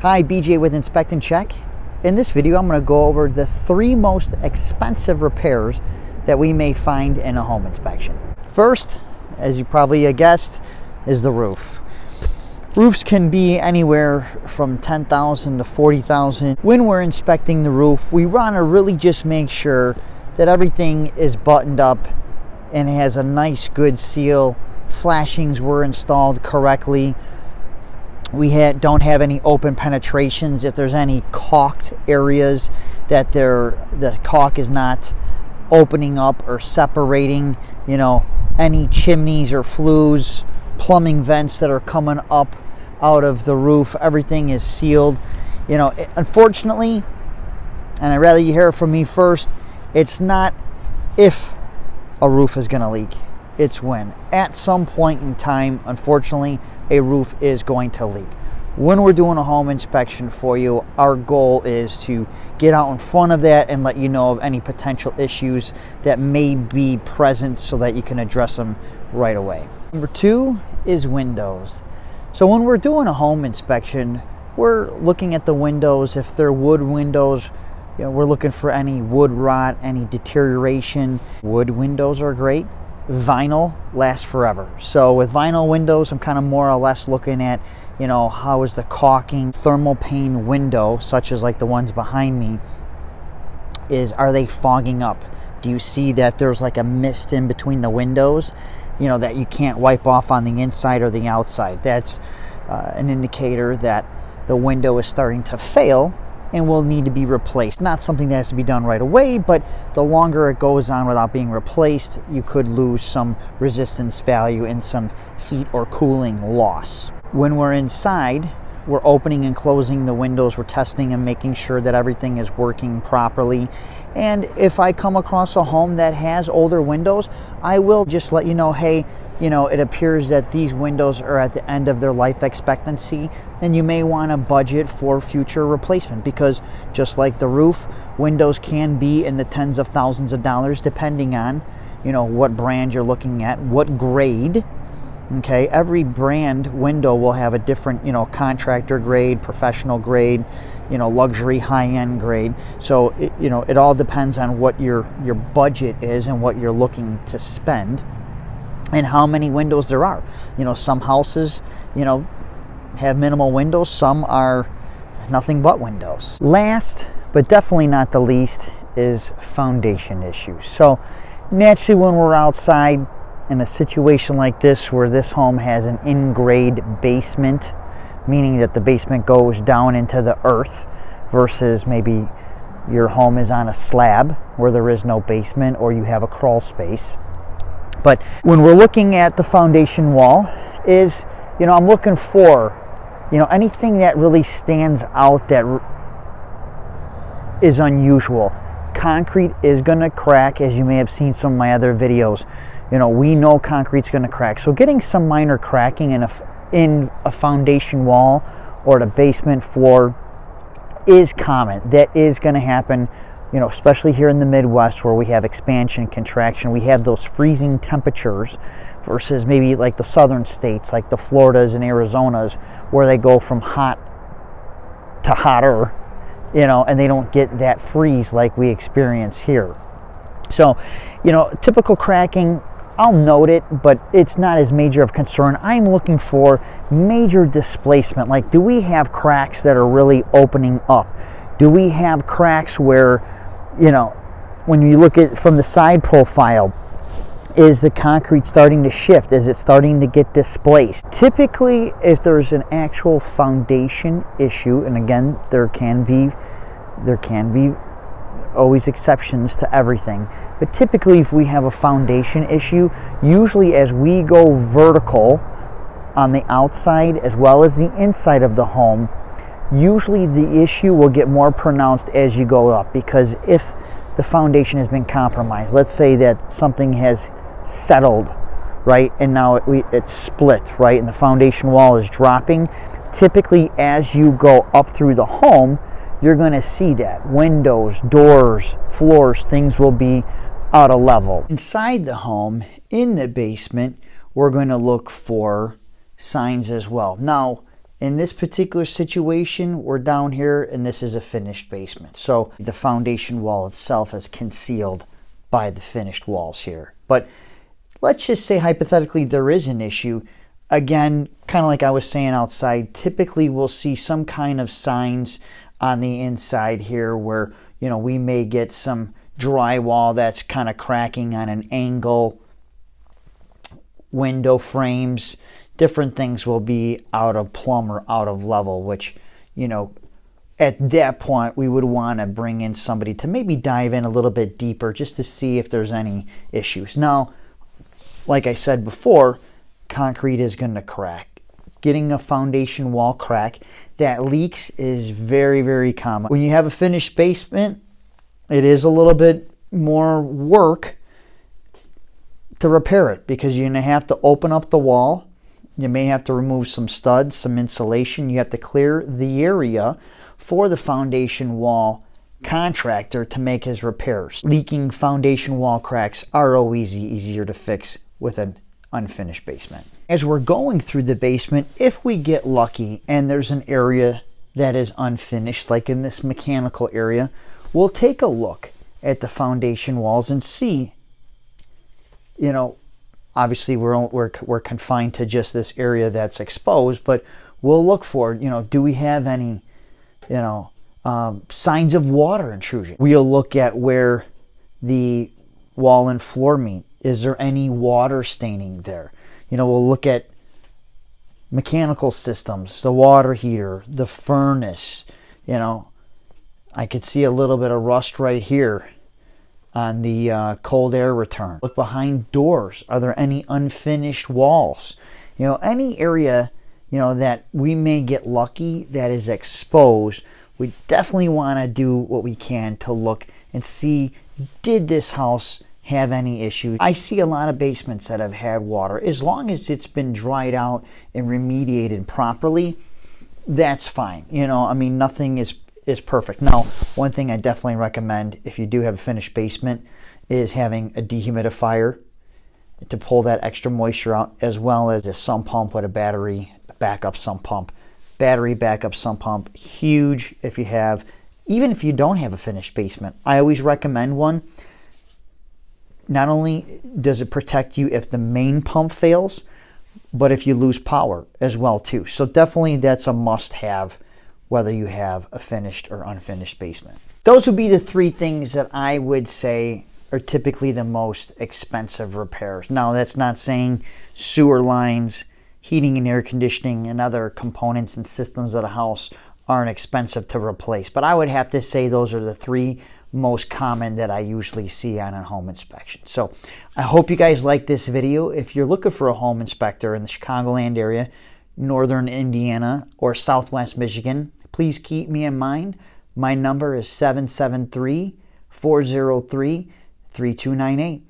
Hi, BJ with Inspect and Check. In this video, I'm going to go over the 3 most expensive repairs that we may find in a home inspection. First, as you probably guessed, is the roof. Roofs can be anywhere from $10,000 to $40,000. When we're inspecting the roof, we want to really just make sure that everything is buttoned up and has a nice, good seal. Flashings were installed correctly. We don't have any open penetrations. If there's any caulked areas that the caulk is not opening up or separating, any chimneys or flues, plumbing vents that are coming up out of the roof, everything is sealed. Unfortunately, and I'd rather you hear it from me first, it's not if a roof is going to leak. It's when. At some point in time, unfortunately, a roof is going to leak. When we're doing a home inspection for you, our goal is to get out in front of that and let you know of any potential issues that may be present so that you can address them right away. Number 2 is windows. So when we're doing a home inspection, we're looking at the windows. If they're wood windows, we're looking for any wood rot, any deterioration. Wood windows are great. Vinyl lasts forever. So with vinyl windows, I'm kind of more or less looking at, how is the caulking. Thermal pane window, such as like the ones behind me, are they fogging up? Do you see that there's like a mist in between the windows, that you can't wipe off on the inside or the outside? That's an indicator that the window is starting to fail and will need to be replaced. Not something that has to be done right away, but the longer it goes on without being replaced, you could lose some resistance value and some heat or cooling loss. When we're inside, we're opening and closing the windows, we're testing and making sure that everything is working properly. And if I come across a home that has older windows, I will just let you know, hey, it appears that these windows are at the end of their life expectancy, and you may want to budget for future replacement, because just like the roof, windows can be in the tens of thousands of dollars depending on, what brand you're looking at, what grade. Okay, every brand window will have a different, contractor grade, professional grade, luxury high-end grade. So, it all depends on what your budget is and what you're looking to spend and how many windows there are. Some houses, have minimal windows. Some are nothing but windows. Last, but definitely not the least, is foundation issues. So naturally, when we're outside in a situation like this, where this home has an in-grade basement, meaning that the basement goes down into the earth, versus maybe your home is on a slab where there is no basement, or you have a crawl space. But when we're looking at the foundation wall, I'm looking for, anything that really stands out that is unusual. Concrete is going to crack, as you may have seen some of my other videos. We know concrete's going to crack. So getting some minor cracking in a foundation wall or the basement floor is common. That is going to happen, especially here in the Midwest, where we have expansion, contraction. We have those freezing temperatures versus maybe like the southern states, like the Floridas and Arizonas, where they go from hot to hotter, and they don't get that freeze like we experience here. So, typical cracking, I'll note it, but it's not as major of concern. I'm looking for major displacement. Like, do we have cracks that are really opening up? Do we have cracks where, when you look at from the side profile, is the concrete starting to shift? Is it starting to get displaced? Typically, if there's an actual foundation issue, and again, there can be always exceptions to everything, but typically if we have a foundation issue, usually as we go vertical on the outside as well as the inside of the home, usually the issue will get more pronounced as you go up, because if the foundation has been compromised, let's say that something has settled, right, and now it's split, right, and the foundation wall is dropping, typically as you go up through the home, you're going to see that windows, doors, floors, things will be out of level. Inside the home, in the basement, we're going to look for signs as well. Now, In this particular situation, we're down here and this is a finished basement. So the foundation wall itself is concealed by the finished walls here. But let's just say hypothetically there is an issue. Again, kind of like I was saying outside, typically we'll see some kind of signs on the inside here where, you know, we may get some drywall that's kind of cracking on an angle, window frames, different things will be out of plumb or out of level, which, you know, at that point we would want to bring in somebody to maybe dive in a little bit deeper just to see if there's any issues. Now, like I said before, concrete is going to crack. Getting a foundation wall crack that leaks is very, very common. When you have a finished basement, it is a little bit more work to repair it because you're going to have to open up the wall. You may have to remove some studs, some insulation. You have to clear the area for the foundation wall contractor to make his repairs. Leaking foundation wall cracks are always easier to fix with an unfinished basement. As we're going through the basement, if we get lucky and there's an area that is unfinished, like in this mechanical area, we'll take a look at the foundation walls and see, you know, obviously we're confined to just this area that's exposed, but we'll look for, you know, do we have any, you know, signs of water intrusion? We'll look at where the wall and floor meet. Is there any water staining there? You know, we'll look at mechanical systems, the water heater, the furnace. You know, I could see a little bit of rust right here on the cold air return. Look behind doors. Are there any unfinished walls? You know, any area, you know, that we may get lucky that is exposed, we definitely want to do what we can to look and see, did this house have any issues? I see a lot of basements that have had water. As long as it's been dried out and remediated properly, that's fine. You know, I mean, nothing is perfect. Now, one thing I definitely recommend if you do have a finished basement is having a dehumidifier to pull that extra moisture out, as well as a sump pump with a battery backup sump pump. Battery backup sump pump, huge if you have, even if you don't have a finished basement. I always recommend one. Not only does it protect you if the main pump fails, but if you lose power as well too. So definitely that's a must-have, whether you have a finished or unfinished basement. Those would be the three things that I would say are typically the most expensive repairs. Now, that's not saying sewer lines, heating and air conditioning, and other components and systems of the house aren't expensive to replace. But I would have to say those are the three most common that I usually see on a home inspection. So I hope you guys like this video. If you're looking for a home inspector in the Chicagoland area, northern Indiana, or southwest Michigan, please keep me in mind. My number is 773-403-3298.